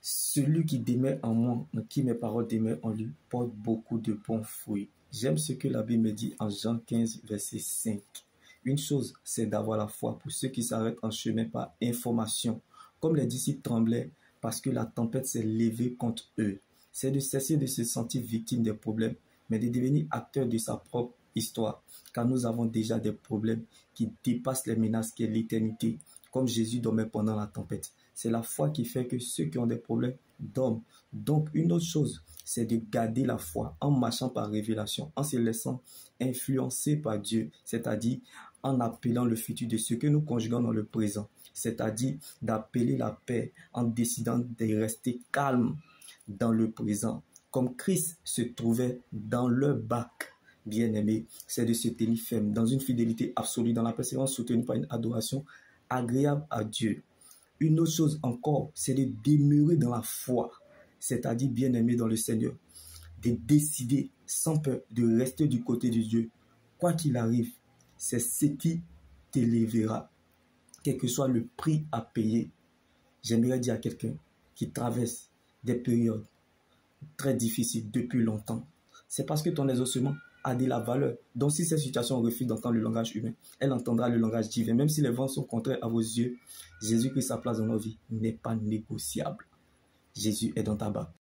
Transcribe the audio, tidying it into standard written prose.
Celui qui demeure en moi, en qui mes paroles demeurent en lui, porte beaucoup de bons fruits. J'aime ce que la Bible me dit en Jean 15, verset 5. Une chose, c'est d'avoir la foi pour ceux qui s'arrêtent en chemin par information. Comme les disciples tremblaient parce que la tempête s'est levée contre eux. C'est de cesser de se sentir victime des problèmes, mais de devenir acteur de sa propre histoire. Car nous avons déjà des problèmes qui dépassent les menaces qu'est l'éternité, comme Jésus dormait pendant la tempête. C'est la foi qui fait que ceux qui ont des problèmes dorment. Donc, une autre chose, c'est de garder la foi en marchant par révélation, en se laissant influencer par Dieu, c'est-à-dire en appelant le futur de ce que nous conjuguons dans le présent, c'est-à-dire d'appeler la paix en décidant de rester calme dans le présent, comme Christ se trouvait dans le bac. Bien-aimé, c'est de se tenir ferme dans une fidélité absolue, dans la persévérance soutenue par une adoration agréable à Dieu. Une autre chose encore, c'est de demeurer dans la foi, c'est-à-dire bien-aimé dans le Seigneur, de décider sans peur de rester du côté de Dieu. Quoi qu'il arrive, c'est ce qui t'élèvera, quel que soit le prix à payer. J'aimerais dire à quelqu'un qui traverse des périodes très difficiles depuis longtemps, c'est parce que ton exaucement a de la valeur. Donc si cette situation refuse d'entendre le langage humain, elle entendra le langage divin. Même si les vents sont contraires à vos yeux, Jésus-Christ, sa place dans nos vies n'est pas négociable. Jésus est dans ta barque.